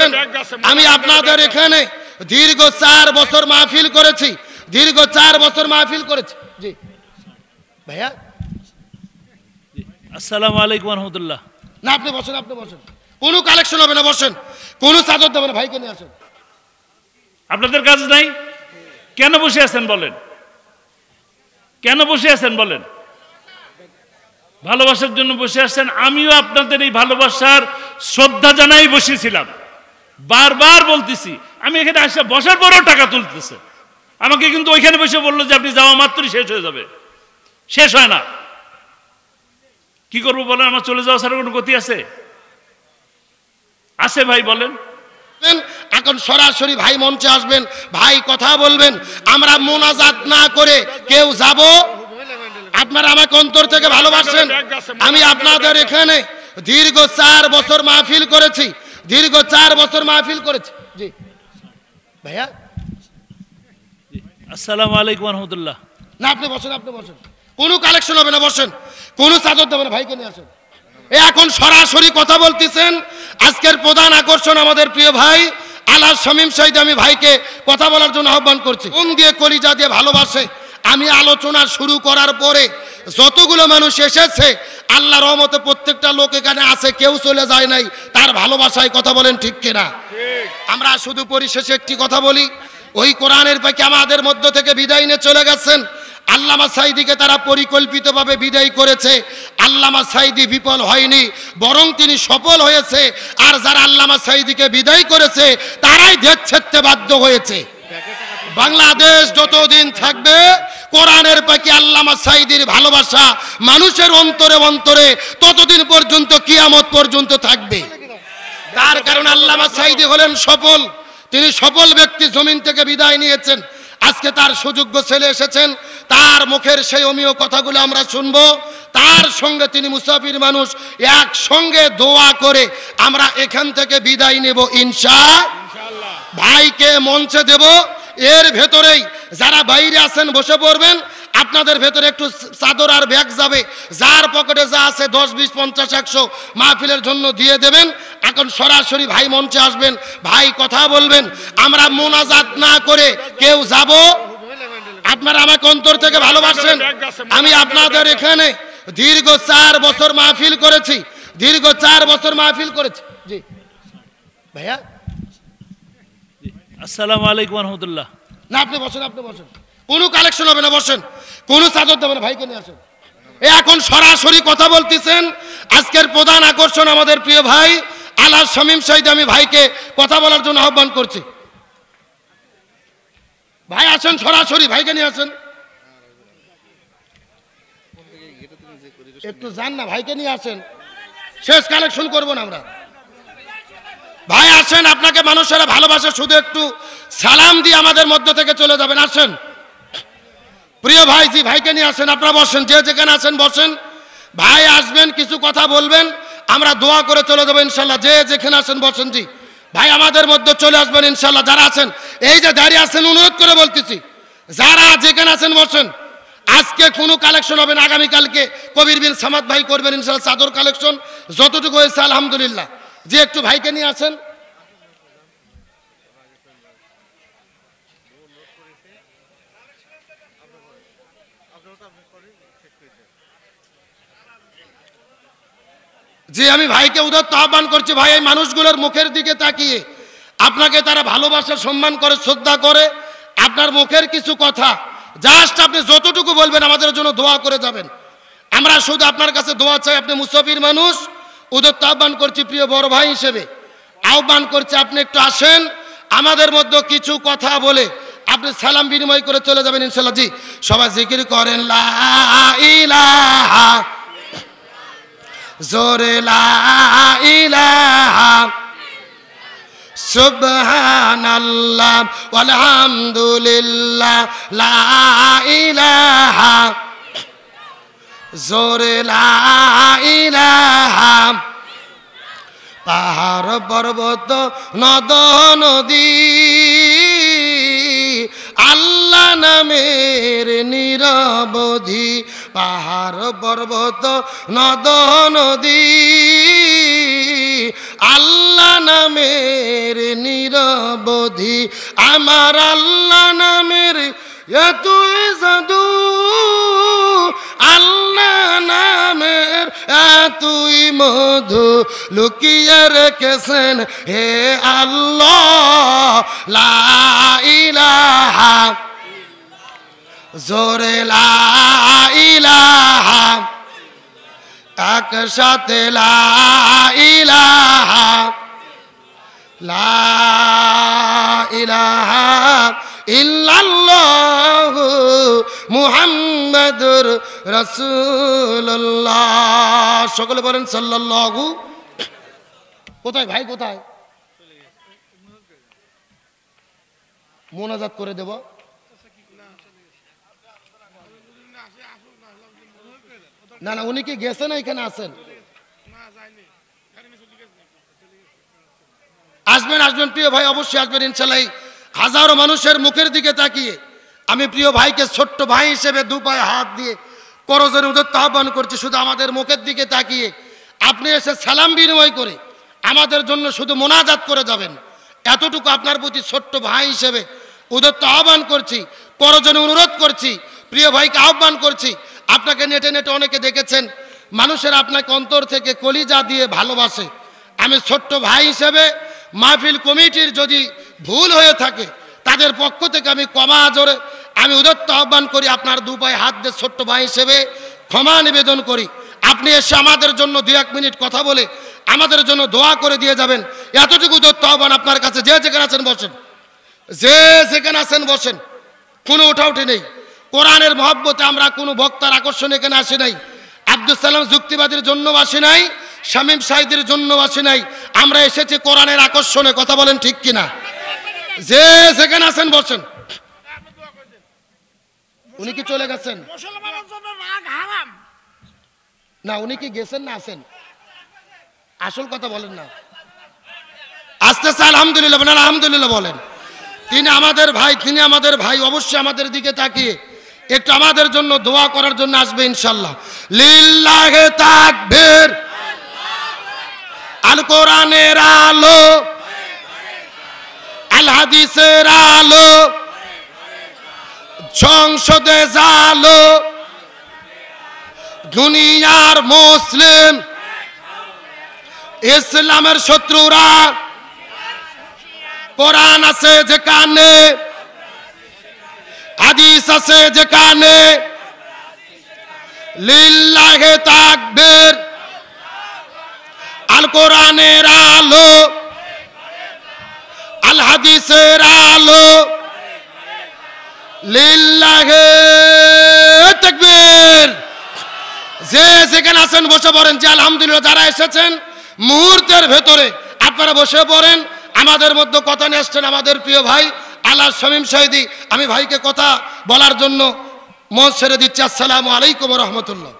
করবেন। আমি আপনাদের এখানে দীর্ঘ 4 বছর মাহফিল করেছি, দীর্ঘ 4 বছর মাহফিল করেছি। জি ভাইয়া, আসসালামু আলাইকুম রহমতুল্লাহ। না আপনি বসেন, আপনি বসেন, কোনো কালেকশন হবে না, বসেন, কোনো চাদর দেবেন না, ভাইকে নিয়ে আসেন। আপনাদের কাজ নাই, কেন বসে আছেন বলেন? কেন বসে আছেন বলেন? ভালোবাসার জন্য বসে আসছেন। আমিও আপনাদের এই ভালোবাসার শ্রদ্ধা জানাই বসেছিলাম। বারবার বলতেছি, আমি এখানে আসলে বসার পরেও টাকা তুলতেছে। আমাকে কিন্তু ওইখানে বসে বললো যে আপনি যাওয়া মাত্রই শেষ হয়ে যাবে। শেষ হয় না, কি করবো বলেন? আমার চলে যাওয়া ছাড়া কোনো গতি আছে? আছে ভাই বলেন? এখন সরাসরি ভাই মঞ্চে আসবেন, ভাই কথা বলবেন। আমরা মোনাজাত না করে কেউ যাব? আপনারা আমাকে অন্তর থেকে ভালোবাসেন। আমি আপনাদের এখানে দীর্ঘ 4 বছর মাহফিল করেছি, দীর্ঘ 4 বছর মাহফিল করেছি। জি ভাইয়া, আসসালামু আলাইকুম রহমতুল্লাহ। না আপনি বসেন, আপনি বসেন, কোনো কালেকশন হবে না, বসেন, কোনো চাদর দেবেন না, ভাইকে নিয়ে আসেন। এখন সরাসরি কথা বলতেছেন। আজকের প্রধান আকর্ষণ আমাদের প্রিয় ভাই আলহাজ শামীম সাঈদী। আমি ভাইকে কথা বলার জন্য আহ্বান করছি। মন দিয়ে কলিজা দিয়ে ভালোবাসে। আমি আলোচনা শুরু করার পরে যতগুলো মানুষ এসেছে, আল্লাহ রহমতে প্রত্যেকটা লোক এখানে আছে, কেউ চলে যায় নাই। তার ভালোবাসায় কথা বলেন, ঠিক কিনা? আমরা শুধু পরিশেষে একটি কথা বলি, ওই কোরআনের পাখি আমাদের মধ্য থেকে বিদায় নিয়ে চলে গেছেন। আল্লামা সাঈদীকে তারা পরিকল্পিতভাবে বিদায় করেছে। আল্লামা সাঈদী বিফল হয়নি, বরং তিনি সফল হয়েছে। আর যারা আল্লামা সাঈদীকে বিদায় করেছে তারাই দেশ ছাড়তে বাধ্য হয়েছে। বাংলাদেশ যতদিন থাকবে, কোরআনের পাখি আল্লামা সাঈদীর ভালোবাসা মানুষের অন্তরে অন্তরে ততদিন পর্যন্ত, কিয়ামত পর্যন্ত থাকবে। তার কারণ আল্লামা সাঈদী হলেন সফল, তিনি সফল ব্যক্তি, জমিন থেকে বিদায় নিয়েছেন। আজকে তার সুযোগ্য ছেলে এসেছেন, তার মুখের সেই অমীয় কথাগুলো আমরা শুনবো। তার সঙ্গে তিনি মুসাফির মানুষ, একসঙ্গে দোয়া করে আমরা এখান থেকে বিদায় নেব ইনশাআল্লাহ। ভাইকে মঞ্চে দেব। এর ভেতরেই যারা বাইরে আছেন বসে পড়বেন। আপনাদের ভেতরে একটু চাদর আর ব্যাগ যাবে, যার পকেটে যা আছে 10, 20, 50, 100 মাহফিলের জন্য দিয়ে দেবেন। এখন সরাসরি ভাই মঞ্চে আসবেন, ভাই কথা বলবেন। আমরা মোনাজাত না করে কেউ যাব? আপনারা আমাকে অন্তর থেকে ভালোবাসেন। আমি আপনাদের এখানে দীর্ঘ 4 বছর মাহফিল করেছি, দীর্ঘ 4 বছর মাহফিল করেছি। জি ভাইয়া, আসসালামু আলাইকুম রহমতুল্লাহ। না আপনি বসেন, আপনি বসেন, কোনো কালেকশন হবে না, বসেন, কোনো চাদর দেবেন না, ভাইকে নিয়ে আসেন। এখন সরাসরি কথা বলতেছেন। আজকের প্রধান আকর্ষণ আমাদের প্রিয় ভাই আলহাজ শামীম সাঈদী। আমি ভাইকে কথা বলার জন্য আহ্বান করছি। ভাই আসেন, সরাসরি ভাইকে নিয়ে আসেন। একটু যান না, ভাইকে নিয়ে আসেন, শেষ কালেকশন করবো না আমরা। ভাই আসেন, আপনাকে মানুষেরা ভালোবাসে, শুধু একটু সালাম দিয়ে আমাদের মধ্য থেকে চলে যাবেন। আসেন প্রিয় ভাই, জি ভাইকে নিয়ে আসেন। আপনারা বসেন, যে যেখানে আছেন বসেন। ভাই আসবেন, কিছু কথা বলবেন, আমরা দোয়া করে চলে যাবো ইনশাল্লাহ। যে যেখানে আছেন বসেন। জি ভাই আমাদের মধ্যে চলে আসবেন ইনশাল্লাহ। যারা আছেন, এই যে দাঁড়িয়ে আছেন, অনুরোধ করে বলতেছি, যারা যেখানে আছেন বসেন। আজকে কোনো কালেকশন হবে না, আগামীকালকে কবির বিন সামাদ ভাই করবেন ইনশাল্লাহ চাদর কালেকশন, যতটুকু হয়েছে আলহামদুলিল্লাহ। যে একটু ভাইকে নিয়ে আসেন। যে আমি ভাইকে উদাত্ত আহ্বান করছি, ভাই এই মানুষগুলোর মুখের দিকে তাকিয়ে আপনাকে তারা ভালোবাসা, সম্মান করে, শ্রদ্ধা করে। আপনার মুখের কিছু কথা জাস্ট আপনি যতটুকু বলবেন আমাদের জন্য দোয়া করে যাবেন। আমরা শুধু আপনার কাছে দোয়া চাই। আপনি মুসাফির মানুষ, উদাত্ত আহ্বান করছি প্রিয় বড় ভাই হিসেবে, আহ্বান করছি আপনি একটু আসেন, আমাদের মধ্যে কিছু কথা বলে আপনি সালাম বিনিময় করে চলে যাবেন ইনশাআল্লাহ। জি সবাই জিকির করেন, লা ইলাহা, জোরে লা ইলাহা, সুবহানাল্লাহ ওয়ালহামদুলিল্লাহ, লা ইলাহা, জোরে লা ইলাহা। পাহাড় পর্বত নদ নদী আল্লাহ নামের নিরবধি। পাহাড় পর্বত নদ নদী আল্লাহ নামের নামের নিরবধি, আমার আল্লাহ নামের এতই জাদু, আল্লাহ নামের এতই মধু, লুকিয়ে রেখেছেন হে আল্লাহ। লা ইলাহা, জোরে লা ইলাহা, একসাথে লা ইলাহা, লা ইলাহা ইল্লাল্লাহু মুহাম্মাদুর রাসূলুল্লাহ। সকলে বলেন সাল্লাল্লাহু। কোথায় ভাই, কোথায়? মোনাজাত করে দেব। না না, উনি কি গেছেন? এখানে আছেন? আসবেন আসবেন প্রিয় ভাই, অবশ্যই আসবেন ইনশাআল্লাহ। হাজারো মানুষের মুখের দিকে তাকিয়ে আমি প্রিয় ভাইকে ছোট্ট ভাই হিসেবে দু পায়ে হাত দিয়ে করজোরে উদ্যত আহ্বান করছি, শুধু আমাদের মুখের দিকে তাকিয়ে আপনি এসে সালাম বিনিময় করে আমাদের জন্য শুধু মোনাজাত করে যাবেন, এতটুকু আপনার প্রতি ছোট্ট ভাই হিসেবে উদ্যত আহ্বান করছি, করজোরে অনুরোধ করছি, প্রিয় ভাইকে আহ্বান করছি। আপনাকে নেটে নেটে অনেকে দেখেছেন, মানুষের আপনাকে অন্তর থেকে কলিজা দিয়ে ভালোবাসে। আমি ছোট্ট ভাই হিসেবে মাহফিল কমিটির যদি ভুল হয়ে থাকে তাদের পক্ষ থেকে আমি ক্ষমা জোরে আমি উদ্যত আহ্বান করি, আপনার দু পায়ে হাত দিয়ে ছোট্ট ভাই হিসেবে ক্ষমা নিবেদন করি। আপনি এসে আমাদের জন্য 2-1 মিনিট কথা বলে আমাদের জন্য দোয়া করে দিয়ে যাবেন, এতটুকু উদ্যত আহ্বান আপনার কাছে। যে যেখানে আছেন বসেন, যে যেখানে আছেন বসেন, কোনো ওঠাউঠি নেই। কোরআনের মহব্বতে আমরা কোনো বক্তার আকর্ষণ এখানে আসি নাই, আব্দুল সালাম যুক্তিবাদীর জন্য আসি নাই, শামীম সাইদের জন্য আসি নাই, আমরা এসেছি কোরআনের আকর্ষণে। কথা বলেন ঠিক কিনা? যে যেখানে আছেন বসেন। উনি কি চলে গেছেন? না, উনি কি গেছেন না আছেন? আসল কথা বলেন না। আস্তে আস্তে আলহামদুলিল্লাহ বলেন, আলহামদুলিল্লাহ বলেন। তিনি আমাদের ভাই, তিনি আমাদের ভাই। অবশ্যই আমাদের দিকে তাকিয়ে একটু আমাদের জন্য দোয়া করার জন্য আসবে ইনশাআল্লাহ। লিল্লাহে তাকবীর, আল কোরআনের আলো, আল হাদিসের আলো, সংসদে জালো, দুনিয়ার মুসলিম ইসলামের শত্রুরা, কোরআন আছে যেখানে, হাদিস আছে যেখানে, লিল্লাহে তাকবীর, আল কোরআনের আলো, আল হাদিসের আলো, লিল্লাহে তাকবীর। যে যেখানে আছেন বসে পড়েন। যে আলহামদুলিল্লাহ যারা এসেছেন মুহূর্তের ভেতরে আপনারা বসে পড়েন। আমাদের মধ্যে কথা নিয়ে আসছেন আমাদের প্রিয় ভাই আল্লাহ শামীম সাইদি। আমি ভাইকে কথা বলার জন্য মঞ্চ ছেড়ে দিচ্ছি। আসসালামু আলাইকুম ওয়া রাহমাতুল্লাহ।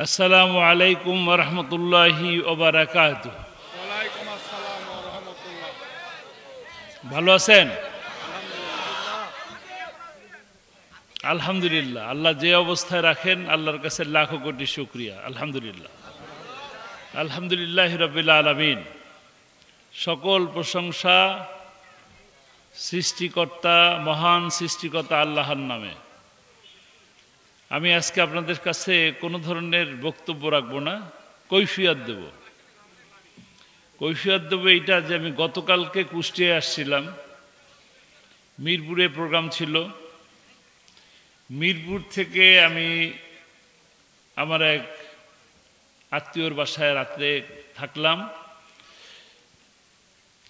আসসালামু আলাইকুম ওয়া রাহমাতুল্লাহি ওয়া বারাকাতুহু। ওয়ালাইকুম আসসালাম ওয়া রাহমাতুল্লাহ। ভালো আছেন? আলহামদুলিল্লাহ। আল্লাহ যে অবস্থায় রাখেন আল্লাহর কাছে লাখো কোটি শুকরিয়া। আলহামদুলিল্লাহ, আলহামদুলিল্লাহ রাব্বিল আলামিন। সকল প্রশংসা সৃষ্টিকর্তা, মহান সৃষ্টিকর্তা আল্লাহর নামে। আমি আজকে আপনাদের কাছে কোনো ধরনের বক্তব্য রাখবো না, কৈফিয়ত দেব। কৈফিয়ত দেব এইটা যে আমি গতকালকে কুষ্টিয়ায় আসছিলাম, মিরপুরে প্রোগ্রাম ছিল। মিরপুর থেকে আমি আমার এক আত্মীয়র বাসায় রাত্রে থাকলাম,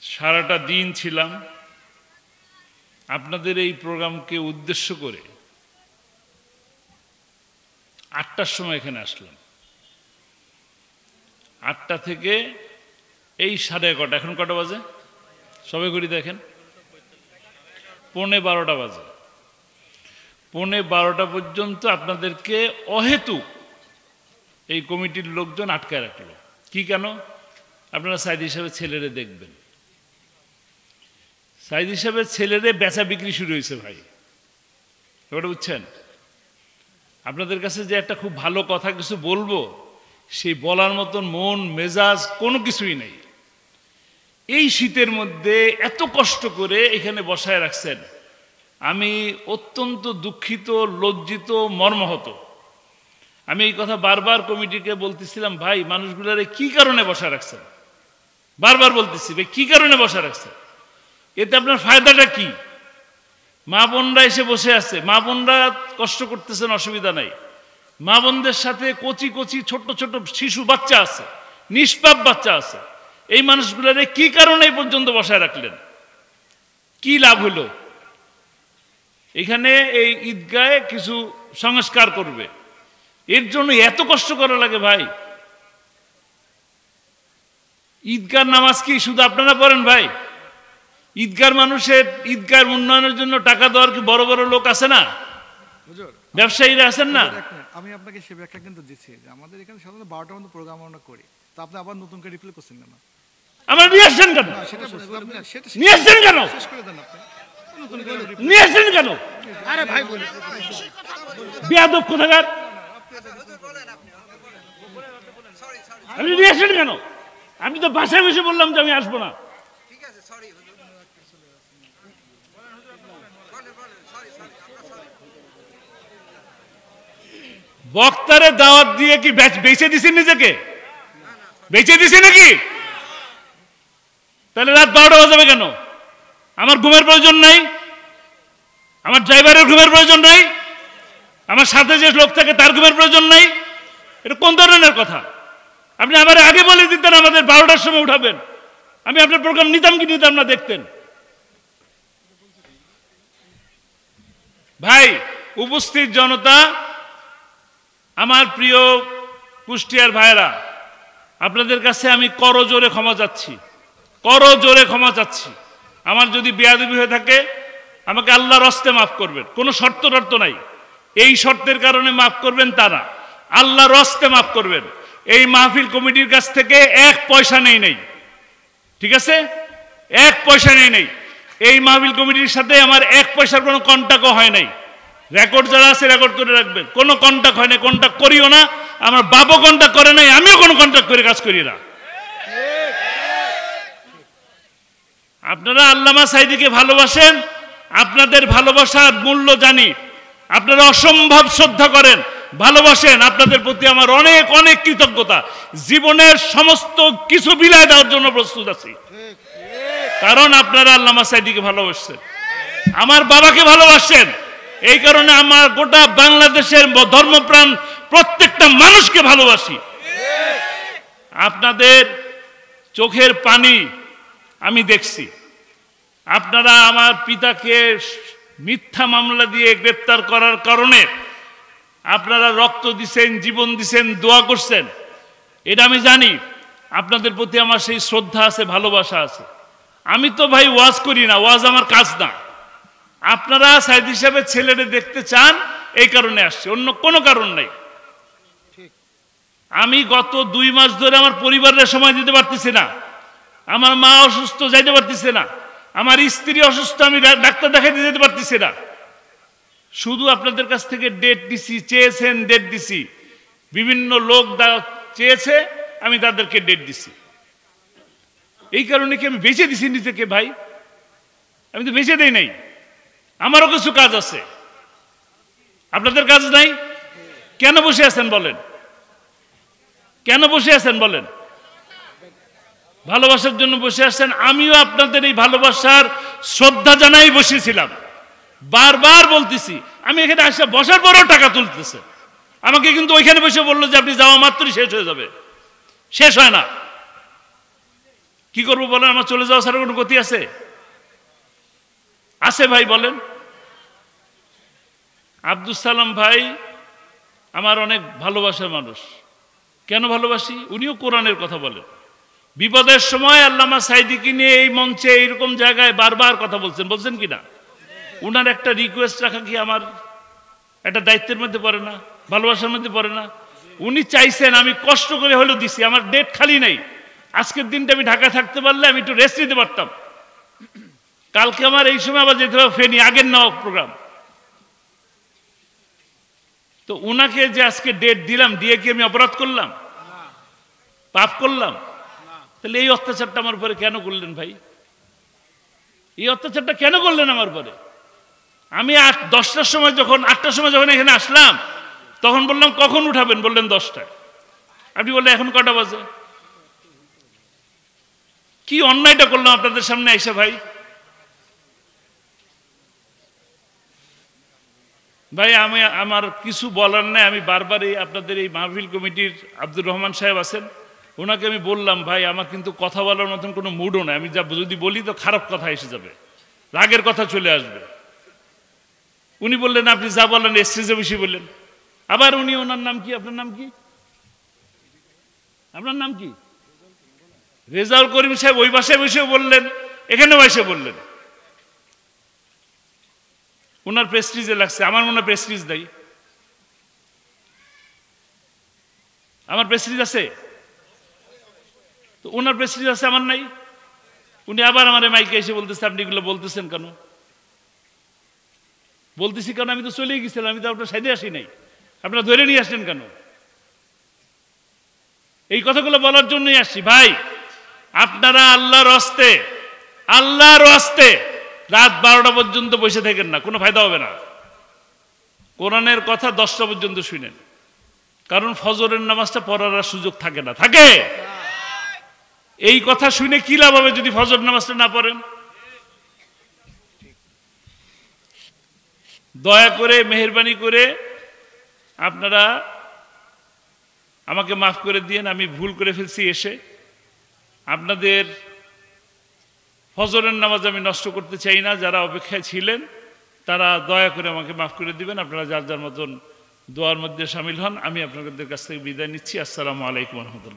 সারাটা দিন ছিলাম। আপনাদের এই প্রোগ্রামকে উদ্দেশ্য করে 8টার সময় এখানে আসলাম। 8টা থেকে এই 11:30, এখন কটা বাজে সবাই ঘুরি দেখেন, 11:45 বাজে। 11:45 পর্যন্ত আপনাদেরকে অহেতুক এই কমিটির লোকজন আটকায় রাখলো। কি কেন? আপনারা সাইদ হিসাবে ছেলেরে দেখবেন। সাইদ হিসাবে ছেলেরে বেচা বিক্রি শুরু হয়েছে ভাই, এবারে বুঝছেন? আপনাদের কাছে যে একটা খুব ভালো কথা কিছু বলবো, সেই বলার মতন মন মেজাজ কোনো কিছুই নেই। এই শীতের মধ্যে এত কষ্ট করে এখানে বসায় রাখছেন, আমি অত্যন্ত দুঃখিত, লজ্জিত, মর্মাহত। আমি এই কথা বারবার কমিটিকে বলতেছিলাম, ভাই মানুষগুলারে কি কারণে বসায় রাখছেন, বারবার বলতেছি ভাই কি কারণে বসায় রাখছেন, এতে আপনার ফায়দাটা কি? মা বোনরা এসে বসে আছে, মা বোনরা কষ্ট করতেছেন, অসুবিধা নাই। মা বোনদের সাথে কচি কচি ছোট ছোট শিশু বাচ্চা আছে, নিষ্পাপ বাচ্চা আছে। এই মানুষগুলারে কি কারণে এই পর্যন্ত বসায় রাখলেন? কি লাভ হলো? এখানে এই ঈদগাহে কিছু সংস্কার করবে, এর জন্য এত কষ্ট করা লাগে ভাই? ঈদগার নামাজ কি শুধু আপনারা পড়েন ভাই? ঈদগার মানুষের ঈদগার উন্নয়নের জন্য টাকা দেওয়ার কি বড় বড় লোক আছে না, ব্যবসায়ীরা আছেন না? আমি আপনাকে সে ব্যাখ্যা কিন্তু দিচ্ছি যে আমাদের এখানে সাধারণত 12টার মধ্যে প্রোগ্রাম আমরা করি, তো আপনি আবার নতুন করে রিপ্লাই করছেন কেন? আমার নিয়ে আসছেন কেন? সেটা বলছি, আপনি সেটা নিয়ে আসছেন কেন? শেষ করে দেন আপনি, নতুন করে নিয়ে আসছেন কেন? আরে ভাই বলি, বেয়াদব কোথাকার, আপনি নিয়ে আসছেন কেন? আমি তো বাসায় বসে বললাম যে আমি আসবো না। বক্তারে দাওয়াত দিয়ে কি বেঁচে দিছেন নিজেকে? বেঁচে দিছি নাকি? তাহলে রাত 12টা বাজাবে কেন? আমার ঘুমের প্রয়োজন নাই, আমার ড্রাইভারের ঘুমের প্রয়োজন নাই, আমার সাথে যে লোক থাকে তার ঘুমের প্রয়োজন নাই। এটা কোন ধরনের কথা? আপনি আমার আগে বলে দিতেন আমাদের 12টার সময় উঠাবেন, আমি আপনার প্রোগ্রাম নিতাম কি নিতাম না দেখতেন। ভাই, উপস্থিত জনতা, আমার প্রিয় কুষ্টিয়ার ভাইরা, আপনাদের কাছে আমি করজোরে ক্ষমা চাচ্ছি, করজোরে ক্ষমা চাচ্ছি। আমার যদি বেয়াদবি হয়ে থাকে আমাকে আল্লাহর হস্তে মাফ করবেন, কোনো শর্ত টর্ত নাই। এই শর্তের কারণে মাফ করবেন তা না, আল্লাহর হস্তে মাফ করবেন। এই মাহফিল কমিটির কাছ থেকে 1 পয়সা নেই, ঠিক আছে? 1 পয়সা নেই। এই মাহফিল কমিটির সাথে আমার 1 পয়সার কোনো কন্ট্যাক্টও হয় নাই। রেকর্ড যারা আছে রেকর্ড করে রাখবেন, কোনো কন্ট্যাক্ট হয় না, কন্ট্যাক্ট করিও না। আমার বাবা কন্ট্যাক্ট করে নাই, আমিও কোনো কন্ট্যাক্ট করে কাজ করি না। আপনারা আল্লামা সাঈদীকে ভালোবাসেন, আপনাদের ভালোবাসার মূল্য জানি। আপনারা অসম্ভব শ্রদ্ধা করেন, ভালোবাসেন, আপনাদের প্রতি আমার অনেক অনেক কৃতজ্ঞতা। জীবনের সমস্ত কিছু বিলায় দেওয়ার জন্য প্রস্তুত আছি, কারণ আপনারা আল্লামা সাঈদীকে ভালোবাসছেন, আমার বাবাকে ভালোবাসছেন। এই কারণে আমার গোটা বাংলাদেশের ধর্মপ্রাণ প্রত্যেকটা মানুষকে ভালোবাসি। আপনাদের চোখের পানি আমি দেখছি। আপনারা আমার পিতাকে মিথ্যা মামলা দিয়ে গ্রেপ্তার করার কারণে আপনারা রক্ত দিছেন, জীবন দিছেন, দোয়া করছেন, এটা আমি জানি। আপনাদের প্রতি আমার সেই শ্রদ্ধা আছে, ভালোবাসা আছে। আমি তো ভাই ওয়াজ করি না, ওয়াজ আমার কাজ না। আপনারা সাঈদী সাহেবের ছেলেরে দেখতে চান, এই কারণে আসছে, অন্য কোনো কারণ নাই। আমি গত 2 মাস ধরে আমার পরিবারের সময় দিতে পারতেছি না, আমার মা অসুস্থ, যাইতে পারতেছে না, আমার স্ত্রী অসুস্থ, আমি ডাক্তার দেখাইতে যেতে পারতেছি না। শুধু আপনাদের কাছ থেকে ডেট দিছি, চেয়েছেন ডেট দিছি, বিভিন্ন লোক চেয়েছে, আমি তাদেরকে ডেট দিছি। এই কারণে কি আমি বেঁচে দিছি নিজেকে? ভাই, আমি তো বেঁচে দেই নাই, আমারও কিছু কাজ আছে, আপনাদের কাজ নাই। কেন বসে আছেন বলেন? কেন বসে আছেন বলেন? ভালোবাসার জন্য বসে আসছেন। আমিও আপনাদের এই ভালোবাসার শ্রদ্ধা জানাই বসেছিলাম। বারবার বলতেছি, আমি এখানে আসে বসার পরও টাকা তুলতেছে। আমাকে কিন্তু ওইখানে বসে বললো যে আপনি যাওয়া মাত্রই শেষ হয়ে যাবে। শেষ হয় না, কি করবো বলেন? আমার চলে যাওয়া ছাড়া কোনো গতি আছে? আছে ভাই, বলেন। আব্দুল সালাম ভাই আমার অনেক ভালোবাসার মানুষ। কেন ভালোবাসি? উনিও কোরআনের কথা বলেন। বিপদের সময় আল্লামা সাঈদীকে নিয়ে এই মঞ্চে এইরকম জায়গায় বারবার কথা বলছেন কিনা? উনার একটা রিকোয়েস্ট রাখা কি আমার একটা দায়িত্বের মধ্যে পড়ে না? ভালোবাসার মধ্যে পড়ে না? উনি চাইছেন, আমি কষ্ট করে হলেও দিছি। আমার ডেট খালি নেই, আজকের দিনটা আমি ঢাকা থাকতে পারলে আমি একটু রেস্ট নিতে পারতাম। কালকে আমার এই সময় আবার যেতে হবে ফেনী, আগের নেওয়া প্রোগ্রাম। তো উনাকে যে আজকে ডেট দিলাম, দিয়ে কি আমি অপরাধ করলাম, পাপ করলাম? তাহলে এই অত্যাচারটা আমার উপরে কেন করলেন ভাই? এই অত্যাচারটা কেন করলেন আমার উপরে? আমি 10টার সময় যখন 8টার সময় যখন এখানে আসলাম, তখন বললাম কখন উঠাবেন, বললেন 10টায়। আপনি বললেন এখন কটা বাজে? কি অন্যায়টা করলাম আপনাদের সামনে এসে ভাই? ভাই আমি আমার কিছু বলার নাই। আমি বারবার আপনাদের এই মাহফিল কমিটির আব্দুর রহমান সাহেব আছেন, ওনাকে আমি বললাম ভাই আমার কিন্তু কথা বলার মতন কোনো মুডও নাই, আমি যা যদি বলি তো খারাপ কথা এসে যাবে, রাগের কথা চলে আসবে। উনি বললেন আপনি যা বলেন স্টেজে বসে বললেন। আবার উনি, ওনার নাম কি, আপনার নাম কি, আপনার নাম কি, রেজাউল করিম সাহেব, ওই বাসায় বসেও বললেন, এখানেও এসে বললেন। ওনার প্রেস্টিজে লাগছে, আমার মনে হয় প্রেস্টিজ নাই। আমার প্রেস্টিজ আছে তো ওনার প্রেস্টিজ আছে, আমার নাই। উনি আবার আমার মাইকে এসে বলতেছে আপনি এগুলো বলতেছেন কেন? বলতেছি কেন? আমি তো চলেই গেছিলাম, আমি তো আপনার সাইডে আসি নাই, আপনারা ধরে নিয়ে আসলেন কেন? এই কথাগুলো বলার জন্যই আসছি ভাই। আপনারা আল্লাহর রাস্তে রাত 12টা পর্যন্ত বসে থাকেন না, কোনো ফায়দা হবে না। কোরআনের কথা 10টা পর্যন্ত শুনেন, কারণ ফজরের নামাজটা পড়ার আর সুযোগ থাকে না। থাকে? এই কথা শুনে কি লাভ হবে যদি ফজর নামাজটা না পড়েন? দয়া করে মেহেরবানি করে আপনারা আমাকে মাফ করে দিয়েন, আমি ভুল করে ফেলছি এসে। আপনাদের ফজরের নামাজ আমি নষ্ট করতে চাই না। যারা অপেক্ষায় ছিলেন তারা দয়া করে আমাকে মাফ করে দিবেন। আপনারা যার যার মতন দোয়ার মধ্যে সামিল হন। আমি আপনাদের কাছ থেকে বিদায় নিচ্ছি। আসসালামু আলাইকুম রহমতুল্লাহ।